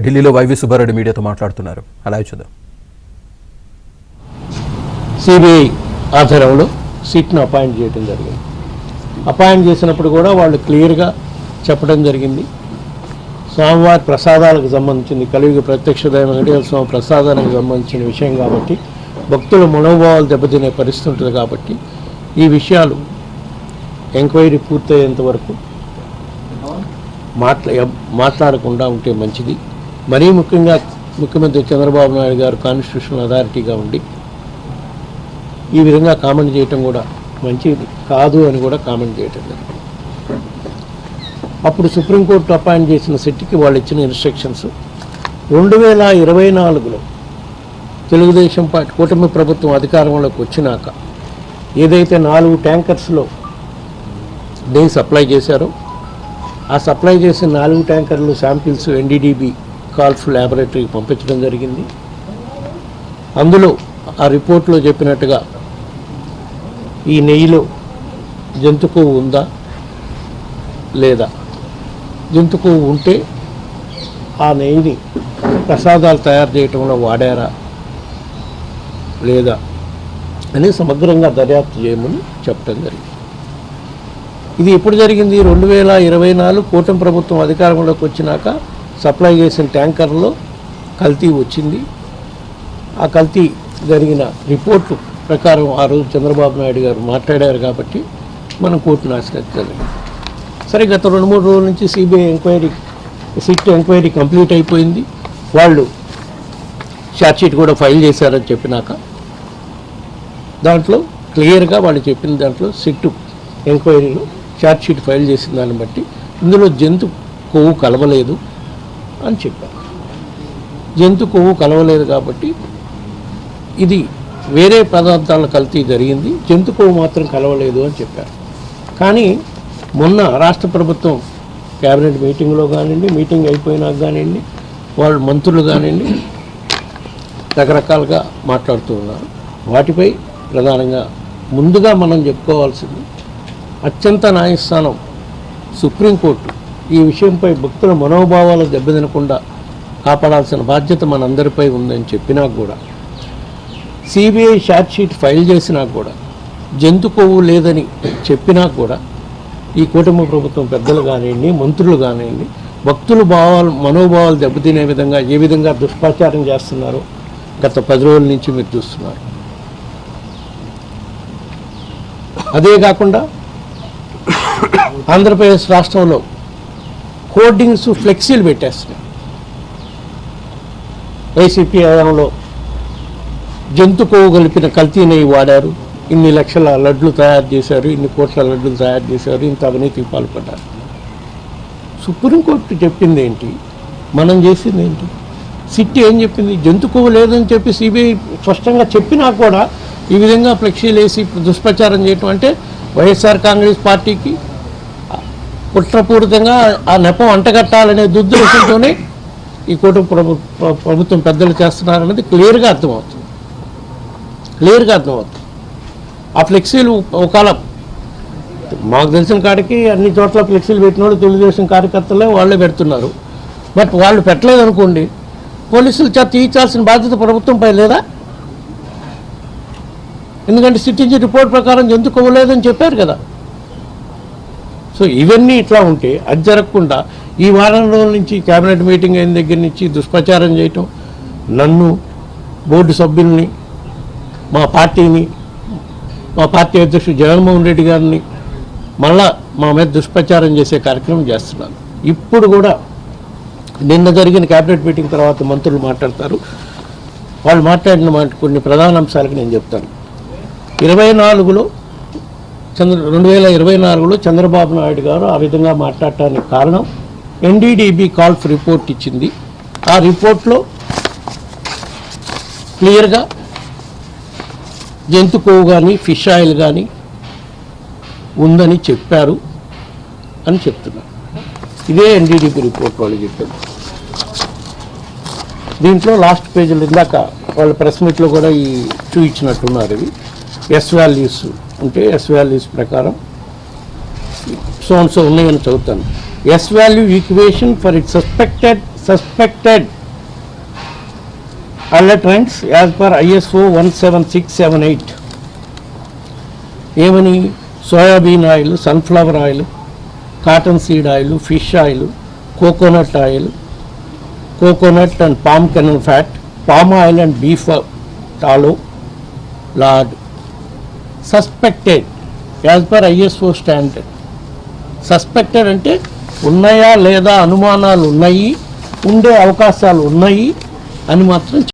ఢిల్లీలో వైవి సుబ్బారెడ్డి మీడియాతో మాట్లాడుతున్నారు. అలా చూద్దాం. సిబిఐ ఆధారంలో సిట్ను అపాయింట్ చేయడం జరిగింది. అపాయింట్ చేసినప్పుడు కూడా వాళ్ళు క్లియర్గా చెప్పడం జరిగింది. స్వామివారి ప్రసాదాలకు సంబంధించింది, కలియుగ ప్రత్యక్ష దైవ వెంకటేశ్వర స్వామి ప్రసాదానికి సంబంధించిన విషయం కాబట్టి, భక్తుల మనోభావాలు దెబ్బతినే పరిస్థితి ఉంటుంది కాబట్టి ఈ విషయాలు ఎంక్వైరీ పూర్తయ్యేంత వరకు మాట్లాడకుండా ఉంటే మంచిది. మరీ ముఖ్యంగా ముఖ్యమంత్రి చంద్రబాబు నాయుడు గారు కాన్స్టిట్యూషనల్ అథారిటీగా ఉండి ఈ విధంగా కామెంట్ చేయటం కూడా మంచిది కాదు అని కూడా కామెంట్ చేయటం జరిగింది. అప్పుడు సుప్రీంకోర్టు అపాయింట్ చేసిన సిట్కి వాళ్ళు ఇచ్చిన ఇన్స్ట్రక్షన్స్ 2024లో తెలుగుదేశం పార్టీ కూటమి ప్రభుత్వం అధికారంలోకి వచ్చినాక ఏదైతే 4 ట్యాంకర్స్లో నెయ్యి సప్లై చేశారో ఆ సప్లై చేసిన 4 ట్యాంకర్లు శాంపిల్స్ NDDB కాల్ఫ్ ల్యాబొరేటరీకి పంపించడం జరిగింది. అందులో ఆ రిపోర్ట్లో చెప్పినట్టుగా ఈ నెయ్యిలో జంతు కొవ్వు ఉందా లేదా, జంతు కొవ్వు ఉంటే ఆ నెయ్యిని ప్రసాదాలు తయారు చేయటంలో వాడారా లేదా అని సమగ్రంగా దర్యాప్తు చేయమని చెప్పడం జరిగింది. ఇది ఎప్పుడు జరిగింది? 2024 కూటమి ప్రభుత్వం అధికారంలోకి వచ్చినాక సప్లై చేసిన ట్యాంకర్లో కల్తీ వచ్చింది. ఆ కల్తీ జరిగిన రిపోర్టు ప్రకారం ఆ రోజు చంద్రబాబు నాయుడు గారు మాట్లాడారు కాబట్టి మనం కోర్టును ఆశ్రయించాలి. సరే, గత 2-3 రోజుల నుంచి సిబిఐ సిట్ ఎంక్వైరీ కంప్లీట్ అయిపోయింది. వాళ్ళు ఛార్జ్షీట్ కూడా ఫైల్ చేశారని చెప్పినాక దాంట్లో క్లియర్గా వాళ్ళు చెప్పిన దాంట్లో సిట్ ఎంక్వైరీలో ఛార్జ్షీట్ ఫైల్ చేసిన దాన్ని బట్టి ఇందులో జంతు కొవ్వు కలవలేదు అని చెప్పారు. జంతు కొవ్వు కలవలేదు కాబట్టి ఇది వేరే పదార్థాల కల్తీ జరిగింది, జంతు కొవ్వు మాత్రం కలవలేదు అని చెప్పారు. కానీ మొన్న రాష్ట్ర ప్రభుత్వం క్యాబినెట్ మీటింగ్లో కానివ్వండి, మీటింగ్ అయిపోయినాక కానివ్వండి, వాళ్ళు మంత్రులు కానివ్వండి రకరకాలుగా మాట్లాడుతూ ఉన్నారు. వాటిపై ప్రధానంగా ముందుగా మనం చెప్పుకోవాల్సింది అత్యంత న్యాయస్థానం సుప్రీంకోర్టు ఈ విషయంపై భక్తుల మనోభావాలు దెబ్బతినకుండా కాపాడాల్సిన బాధ్యత మనందరిపై ఉందని చెప్పినా కూడా, సిబిఐ ఛార్జ్షీట్ ఫైల్ చేసినా కూడా, జంతు కొవ్వు లేదని చెప్పినా కూడా ఈ కూటమి ప్రభుత్వం పెద్దలు కానివ్వండి, మంత్రులు కానివ్వండి, భక్తుల మనోభావాలు దెబ్బతినే విధంగా ఏ విధంగా దుష్ప్రచారం చేస్తున్నారో గత 10 రోజుల నుంచి మీరు చూస్తున్నారు. అదే కాకుండా ఆంధ్రప్రదేశ్ రాష్ట్రంలో హోర్డింగ్స్, ఫ్లెక్సీలు పెట్టేస్తున్నాయి. వైసీపీ హయాంలో జంతు కొవ్వు కలిపిన కల్తీ నెయ్యి వాడారు, ఇన్ని లక్షల లడ్లు తయారు చేశారు, ఇన్ని కోట్ల లడ్లు తయారు చేశారు, ఇంత అవినీతికి పాల్పడ్డారు. సుప్రీంకోర్టు చెప్పింది ఏంటి, మనం చేసింది ఏంటి? సిట్ ఏం చెప్పింది? జంతు కొవ్వు లేదని చెప్పి సిబిఐ స్పష్టంగా చెప్పినా కూడా ఈ విధంగా ఫ్లెక్సీలు వేసి దుష్ప్రచారం చేయటం అంటే వైఎస్ఆర్ కాంగ్రెస్ పార్టీకి కుట్రపూరితంగా ఆ నెపం అంటగట్టాలనే దుర్దృష్టంతోనే ఈ కూటమి ప్రభుత్వం పెద్దలు చేస్తున్నారనేది క్లియర్గా అర్థమవుతుంది. ఆ ఫ్లెక్సీలు ఒకవేళ మాకు తెలిసిన కాడికి అన్ని చోట్ల ఫ్లెక్సీలు పెట్టిన వాళ్ళు తెలుగుదేశం కార్యకర్తలే వాళ్ళే పెడుతున్నారు. బట్ వాళ్ళు పెట్టలేదు అనుకోండి, పోలీసులు తీర్చాల్సిన బాధ్యత ప్రభుత్వంపై లేదా? ఎందుకంటే సిట్టించి రిపోర్ట్ ప్రకారం జంతు కొవ్వలేదని చెప్పారు కదా. సో ఇవన్నీ ఇట్లా ఉంటే అది జరగకుండా ఈ వారం రోజుల నుంచి క్యాబినెట్ మీటింగ్ అయిన దగ్గర నుంచి దుష్ప్రచారం చేయటం, నన్ను, బోర్డు సభ్యుల్ని, మా పార్టీని, మా పార్టీ అధ్యక్షుడు జగన్మోహన్ రెడ్డి గారిని మళ్ళా మా మీద దుష్ప్రచారం చేసే కార్యక్రమం చేస్తున్నారు. ఇప్పుడు కూడా నిన్న జరిగిన క్యాబినెట్ మీటింగ్ తర్వాత మంత్రులు మాట్లాడతారు. వాళ్ళు మాట్లాడిన కొన్ని ప్రధాన అంశాలకు నేను చెప్తాను. 2024లో చంద్రబాబు నాయుడు గారు ఆ విధంగా మాట్లాడటానికి కారణం NDDB కాల్ఫ్ రిపోర్ట్ ఇచ్చింది. ఆ రిపోర్ట్లో క్లియర్గా జంతు కొవ్వు కానీ ఫిష్ ఆయిల్ కానీ ఉందని చెప్పారు అని చెప్తున్నారు. ఇదే NDDB రిపోర్ట్ వాళ్ళు చెప్పారు. దీంట్లో లాస్ట్ పేజీలు ఇందాక వాళ్ళ ప్రెస్ మీట్లో కూడా ఈ చూపించినట్టున్నారు. ఇవి ఎస్ వాల్యూస్ ఉంటే ఎస్ వాల్యూస్ ప్రకారం సో ఉన్నాయని చదువుతాను. S value equation for it suspected suspected allergens as per ISO 17678. ఏమని soybean oil, sunflower oil, cotton seed oil, fish oil, coconut oil, coconut and palm kernel fat, palm oil and beef tallow lard. Suspected as per ISO standard. Suspected అంటే ఉన్నాయా లేదా అనుమానాలు ఉన్నాయి, ఉండే అవకాశాలు ఉన్నాయి అని మాత్రం